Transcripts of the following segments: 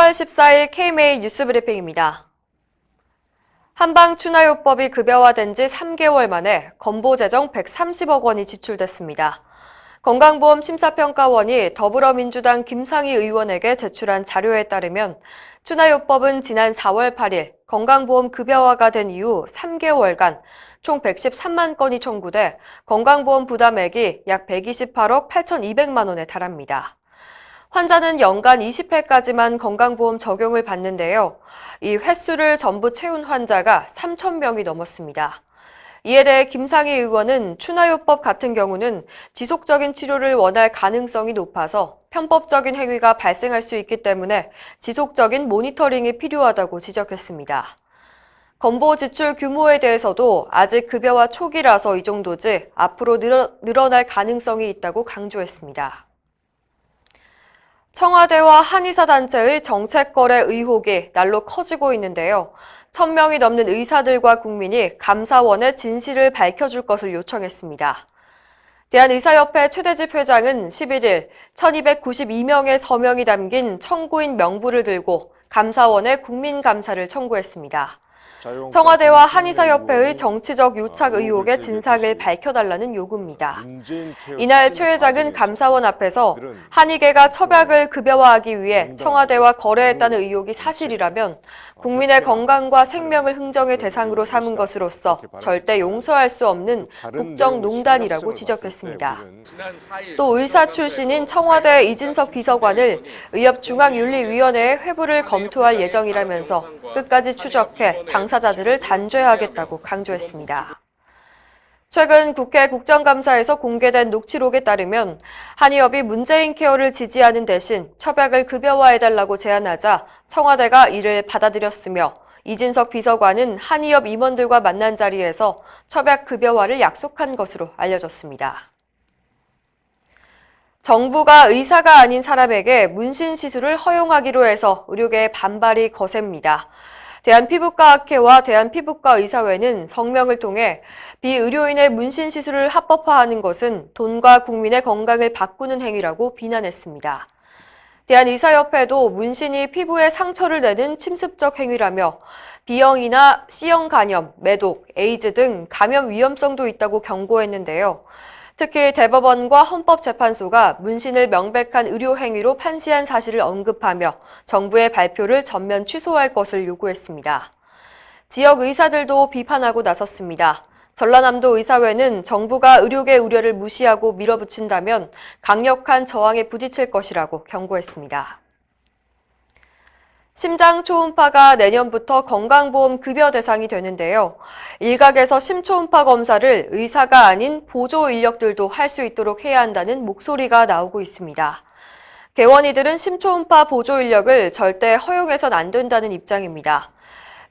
10월 14일 KMA 뉴스브리핑입니다. 한방추나요법이 급여화된 지 3개월 만에 건보 재정 130억 원이 지출됐습니다. 건강보험심사평가원이 더불어민주당 김상희 의원에게 제출한 자료에 따르면 추나요법은 지난 4월 8일 건강보험 급여화가 된 이후 3개월간 총 113만 건이 청구돼 건강보험 부담액이 약 128억 8,200만 원에 달합니다. 환자는 연간 20회까지만 건강보험 적용을 받는데요. 이 횟수를 전부 채운 환자가 3,000명이 넘었습니다. 이에 대해 김상희 의원은 추나요법 같은 경우는 지속적인 치료를 원할 가능성이 높아서 편법적인 행위가 발생할 수 있기 때문에 지속적인 모니터링이 필요하다고 지적했습니다. 건보 지출 규모에 대해서도 아직 급여화 초기라서 이 정도지 앞으로 늘어날 가능성이 있다고 강조했습니다. 청와대와 한의사단체의 정책거래 의혹이 날로 커지고 있는데요. 1,000명이 넘는 의사들과 국민이 감사원에 진실을 밝혀줄 것을 요청했습니다. 대한의사협회 최대집 회장은 11일 1,292명의 서명이 담긴 청구인 명부를 들고 감사원에 국민감사를 청구했습니다. 청와대와 한의사협회의 정치적 유착 의혹의 진상을 밝혀달라는 요구입니다. 이날 최 회장은 감사원 앞에서 한의계가 첩약을 급여화하기 위해 청와대와 거래했다는 의혹이 사실이라면 국민의 건강과 생명을 흥정의 대상으로 삼은 것으로서 절대 용서할 수 없는 국정농단이라고 지적했습니다. 또 의사 출신인 청와대 이진석 비서관을 의협중앙윤리위원회의 회부를 검토할 예정이라면서 끝까지 추적해 당사자들을 단죄하겠다고 강조했습니다. 최근 국회 국정감사에서 공개된 녹취록에 따르면 한의협이 문재인 케어를 지지하는 대신 첩약을 급여화해달라고 제안하자 청와대가 이를 받아들였으며 이진석 비서관은 한의협 임원들과 만난 자리에서 첩약 급여화를 약속한 것으로 알려졌습니다. 정부가 의사가 아닌 사람에게 문신 시술을 허용하기로 해서 의료계의 반발이 거셉니다. 대한피부과학회와 대한피부과의사회는 성명을 통해 비의료인의 문신 시술을 합법화하는 것은 돈과 국민의 건강을 바꾸는 행위라고 비난했습니다. 대한의사협회도 문신이 피부에 상처를 내는 침습적 행위라며 B형이나 C형 간염, 매독, 에이즈 등 감염 위험성도 있다고 경고했는데요. 특히 대법원과 헌법재판소가 문신을 명백한 의료 행위로 판시한 사실을 언급하며 정부의 발표를 전면 취소할 것을 요구했습니다. 지역 의사들도 비판하고 나섰습니다. 전라남도 의사회는 정부가 의료계 우려를 무시하고 밀어붙인다면 강력한 저항에 부딪힐 것이라고 경고했습니다. 심장 초음파가 내년부터 건강보험 급여 대상이 되는데요. 일각에서 심초음파 검사를 의사가 아닌 보조 인력들도 할 수 있도록 해야 한다는 목소리가 나오고 있습니다. 개원이들은 심초음파 보조 인력을 절대 허용해선 안 된다는 입장입니다.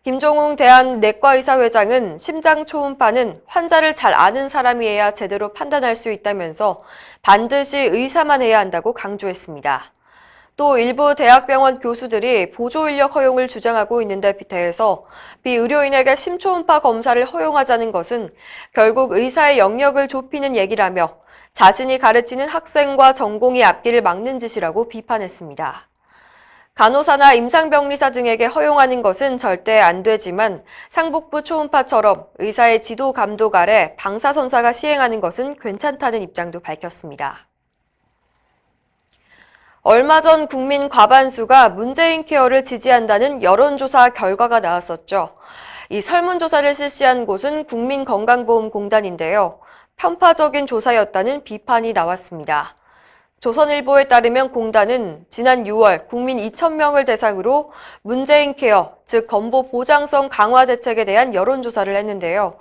김종웅 대한내과의사 회장은 심장 초음파는 환자를 잘 아는 사람이 해야 제대로 판단할 수 있다면서 반드시 의사만 해야 한다고 강조했습니다. 또 일부 대학병원 교수들이 보조인력 허용을 주장하고 있는데 대해서 비의료인에게 심초음파 검사를 허용하자는 것은 결국 의사의 영역을 좁히는 얘기라며 자신이 가르치는 학생과 전공의 앞길을 막는 짓이라고 비판했습니다. 간호사나 임상병리사 등에게 허용하는 것은 절대 안 되지만 상복부 초음파처럼 의사의 지도 감독 아래 방사선사가 시행하는 것은 괜찮다는 입장도 밝혔습니다. 얼마 전 국민 과반수가 문재인 케어를 지지한다는 여론조사 결과가 나왔었죠. 이 설문조사를 실시한 곳은 국민건강보험공단인데요. 편파적인 조사였다는 비판이 나왔습니다. 조선일보에 따르면 공단은 지난 6월 국민 2,000명을 대상으로 문재인 케어, 즉 건보 보장성 강화 대책에 대한 여론조사를 했는데요.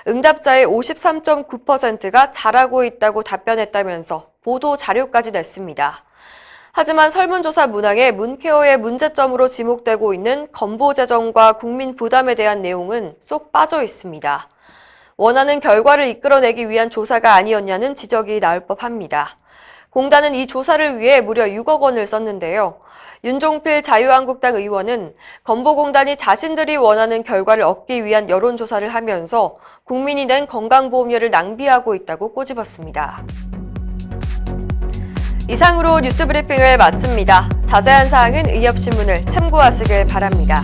응답자의 53.9%가 잘하고 있다고 답변했다면서 보도 자료까지 냈습니다. 하지만 설문조사 문항에 문케어의 문제점으로 지목되고 있는 건보 재정과 국민 부담에 대한 내용은 쏙 빠져 있습니다. 원하는 결과를 이끌어내기 위한 조사가 아니었냐는 지적이 나올 법합니다. 공단은 이 조사를 위해 무려 6억 원을 썼는데요. 윤종필 자유한국당 의원은 건보공단이 자신들이 원하는 결과를 얻기 위한 여론조사를 하면서 국민이 낸 건강보험료를 낭비하고 있다고 꼬집었습니다. 이상으로 뉴스브리핑을 마칩니다. 자세한 사항은 의협신문을 참고하시길 바랍니다.